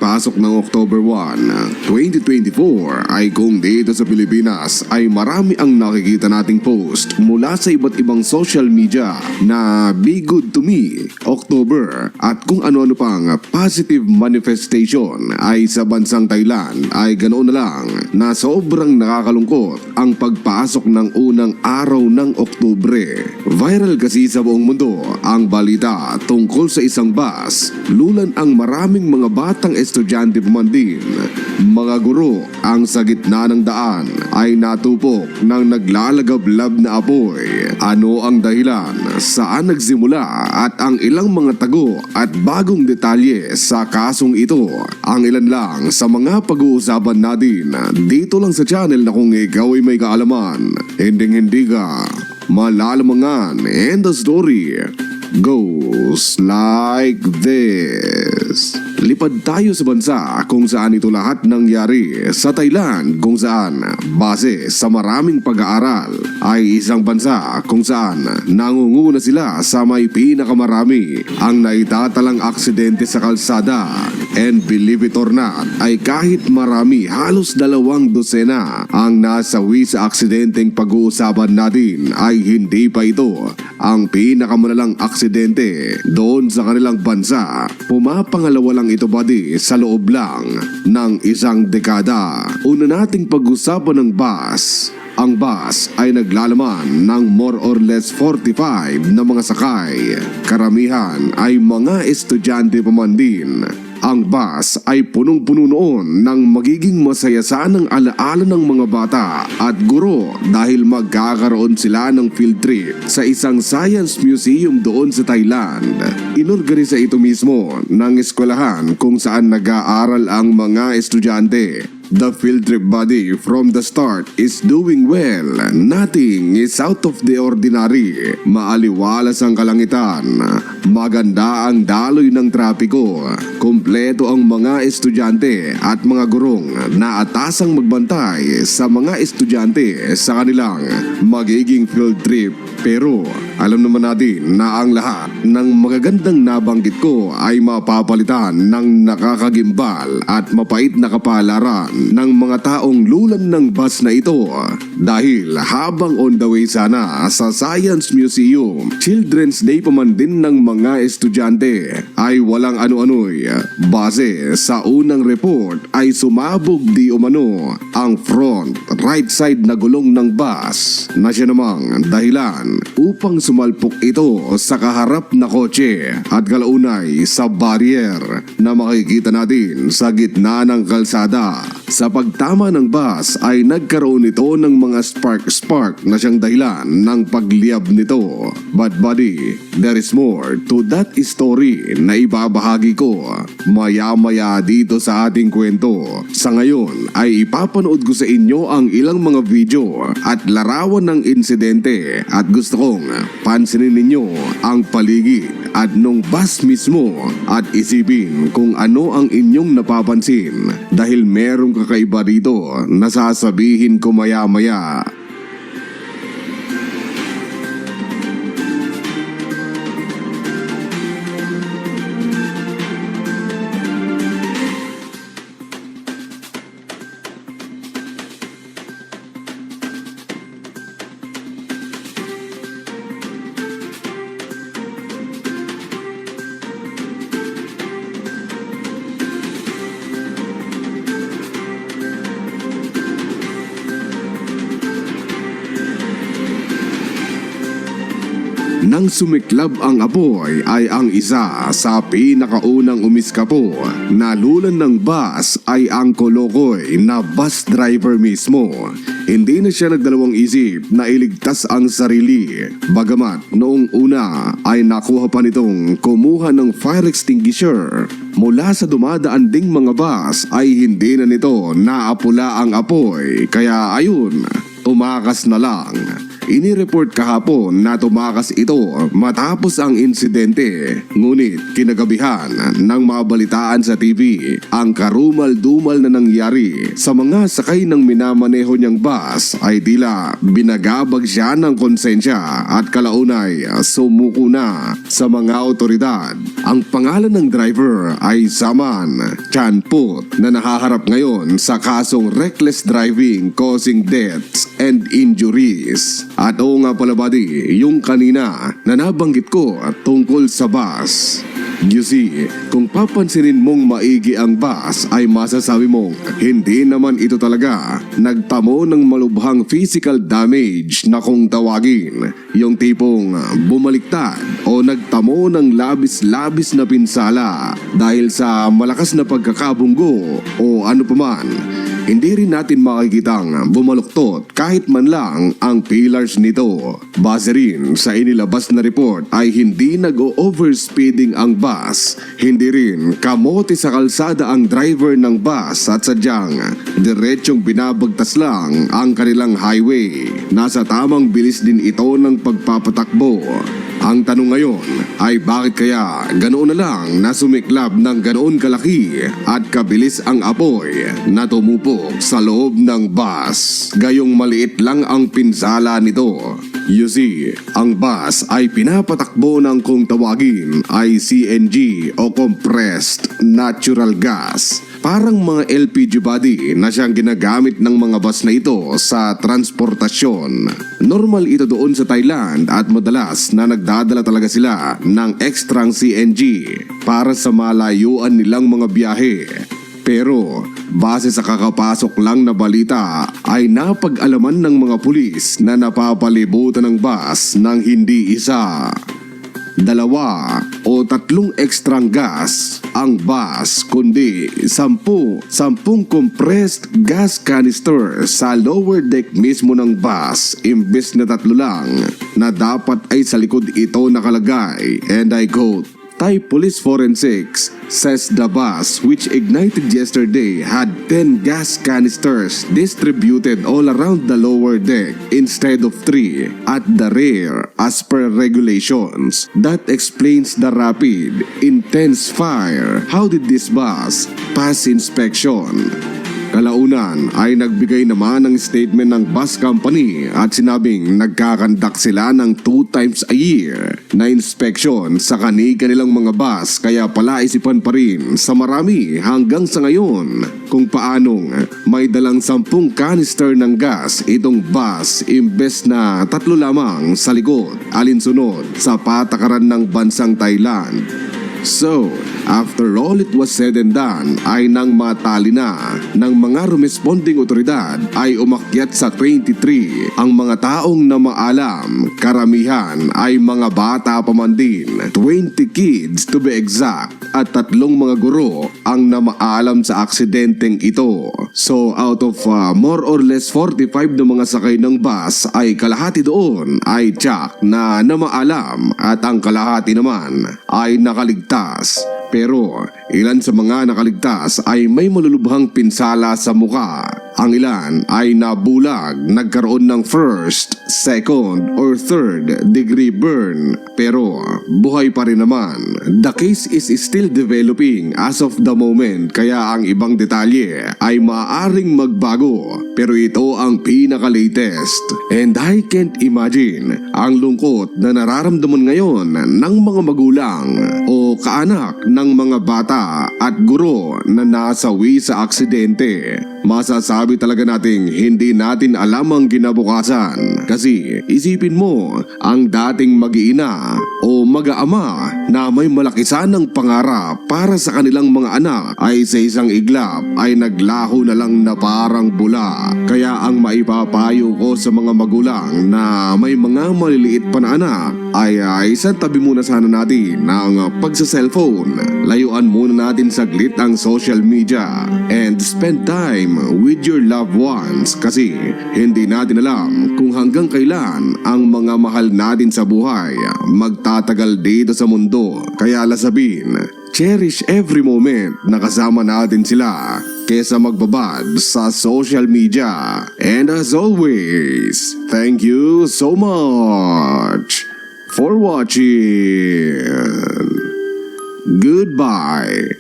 pagpasok ng October 1, 2024 ay kung dito sa Pilipinas ay marami ang nakikita nating post mula sa iba't ibang social media na Be Good to Me, October at kung ano-ano pang positive manifestation ay sa bansang Thailand ay ganoon na lang na sobrang nakakalungkot ang pagpasok ng unang araw ng Oktubre. Viral kasi sa buong mundo ang balita tungkol sa isang bus, lulan ang maraming mga batang estudyante pa man din. Mga guro ang sa gitna ng daan ay natupok ng naglalagablab na apoy. Ano ang dahilan? Saan nagsimula? At ang ilang mga tago at bagong detalye sa kasong ito. Ang ilan lang sa mga pag-uusapan natin dito lang sa channel na kung ikaw ay may kaalaman, hindi ka malalamangan, and the story goes like this. Lipad tayo sa bansa kung saan ito lahat nangyari sa Thailand, kung saan base sa maraming pag-aaral ay isang bansa kung saan nangunguna sila sa may pinakamarami ang naitatalang aksidente sa kalsada. And believe it or not ay kahit marami, halos 2 dosena ang nasawi sa aksidenteng pag-uusapan natin ay hindi pa ito ang pinakamalalang aksidente doon sa kanilang bansa. Pumapangalawa lang ito buddy sa loob lang ng isang dekada. Una nating pag-usapan ng bus. Ang bus ay naglalaman ng more or less 45 na mga sakay. Karamihan ay mga estudyante pa man din. Ang bus ay punong-puno noon ng magiging masayasanang alaala ng mga bata at guro dahil magkakaroon sila ng field trip sa isang science museum doon sa Thailand. Inorganisa ito mismo ng eskwelahan kung saan nag-aaral ang mga estudyante. The field trip buddy from the start is doing well. Nothing is out of the ordinary. Maaliwalas ang kalangitan. Maganda ang daloy ng trapiko. Kompleto ang mga estudyante at mga gurong na atasang magbantay sa mga estudyante sa kanilang magiging field trip. Pero alam naman natin na ang lahat ng magagandang nabanggit ko ay mapapalitan ng nakakagimbal at mapait na kapalaran ng mga taong lulan ng bus na ito. Dahil habang on the way sana sa Science Museum, Children's Day pa man din ng mga estudyante ay walang ano-ano'y. Base sa unang report ay sumabog di umano ang front right side na gulong ng bus na siya namang dahilan upang sumalpok ito sa kaharap na kotse at kalaunay sa barrier na makikita natin sa gitna ng kalsada. Sa pagtama ng bus ay nagkaroon ito ng mga spark na siyang dahilan ng pagliyab nito. But buddy, there is more to that story na ibabahagi ko maya-maya dito sa ating kwento. Sa ngayon ay ipapanood ko sa inyo ang ilang mga video at larawan ng insidente at gusto kong pansinin ninyo ang paligid at nung bus mismo at isipin kung ano ang inyong napapansin dahil merong kakaiba dito na sasabihin ko maya-maya. Nang sumiklab ang apoy ay ang isa sa pinakaunang umiskapo na lulan ng bus ay ang kolokoy na bus driver mismo. Hindi na siya nagdalawang isip na iligtas ang sarili. Bagamat noong una ay nakuha pa nitong kumuha ng fire extinguisher. Mula sa dumadaan ding mga bus ay hindi na nito naapula ang apoy. Kaya ayun, tumakas na lang. Inireport kahapon na tumakas ito matapos ang insidente. Ngunit kinagabihan nang mabalitaan sa TV ang karumal-dumal na nangyari sa mga sakay ng minamaneho niyang bus ay tila binagabag siya ng konsensya at kalaunay sumuko na sa mga otoridad. Ang pangalan ng driver ay Zaman Chanput na nahaharap ngayon sa kasong reckless driving causing deaths and injuries. At oo nga pala buddy, yung kanina na nabanggit ko tungkol sa bus. You see, kung papansinin mong maigi ang bus ay masasabi mong hindi naman ito talaga nagtamo ng malubhang physical damage na kung tawagin. Yung tipong bumaliktad o nagtamo ng labis-labis na pinsala dahil sa malakas na pagkakabunggo o ano paman. Hindi rin natin makikitang bumaluktot kahit man lang ang pillars nito. Base rin sa inilabas na report ay hindi nag-overspeeding ang bus. Hindi rin kamote sa kalsada ang driver ng bus at sadyang diretsyong binabagtas lang ang kanilang highway. Nasa tamang bilis din ito ng pagpapatakbo. Ang tanong ngayon ay bakit kaya ganoon na lang na sumiklab ng ganoon kalaki at kabilis ang apoy na tumupok sa loob ng bus. Gayong maliit lang ang pinsala nito. You see, ang bus ay pinapatakbo ng kung tawagin ay CNG o compressed natural gas. Parang mga LPG body na siyang ginagamit ng mga bus na ito sa transportasyon. Normal ito doon sa Thailand at madalas na nagdadala talaga sila ng ekstrang CNG para sa malayuan nilang mga biyahe. Pero base sa kakapasok lang na balita ay napag-alaman ng mga pulis na napapalibutan ng bus ng hindi isa, dalawa o tatlong ekstrang gas ang bus kundi 10 compressed gas canister sa lower deck mismo ng bus imbes na 3 lang na dapat ay sa likod ito nakalagay, and I quote, Thai Police Forensics says the bus, which ignited yesterday, had 10 gas canisters distributed all around the lower deck instead of 3 at the rear as per regulations. That explains the rapid, intense fire. How did this bus pass inspection? Kalaunan ay nagbigay naman ng statement ng bus company at sinabing nagkakandak sila ng 2 times a year na inspection sa kanilang mga bus, kaya pala isipan pa rin sa marami hanggang sa ngayon kung paanong may dalang 10 canister ng gas itong bus imbes na 3 lamang sa likod alinsunod sa patakaran ng bansang Thailand. So, after all it was said and done ay nang matali na ng mga responding otoridad ay umakyat sa 23 ang mga taong na maalam. Karamihan ay mga bata pa man din, 20 kids to be exact, at 3 mga guro ang namaalam sa aksidenteng ito. So out of more or less 45 na mga sakay ng bus ay kalahati doon ay tiyak na namaalam at ang kalahati naman ay nakaligtas. Pero ilan sa mga nakaligtas ay may malulubhang pinsala sa muka. Ang ilan ay nabulag, nagkaroon ng first, second or third degree burn, pero buhay pa rin naman. The case is still developing as of the moment, kaya ang ibang detalye ay maaaring magbago, pero ito ang pinaka-latest. And I can't imagine ang lungkot na nararamdaman ngayon ng mga magulang o kaanak ng mga bata at guro na nasawi sa aksidente. Masasabi talaga nating hindi natin alam ang kinabukasan. Kasi isipin mo, ang dating mag-iina o mag-aama na may malaki sanang pangarap para sa kanilang mga anak ay sa isang iglap ay naglaho na lang na parang bula. Kaya ang maipapayo ko sa mga magulang na may mga maliliit pa na anak ay isang tabi muna sana natin ang pagsa-cellphone. Layuan muna natin saglit ang social media and spend time with your loved ones kasi hindi natin alam kung hanggang kailan ang mga mahal natin sa buhay magtatagal dito sa mundo. Kaya lasabin, Cherish every moment na kasama natin sila kesa magbabad sa social media. And as always, thank you so much for watching. Goodbye.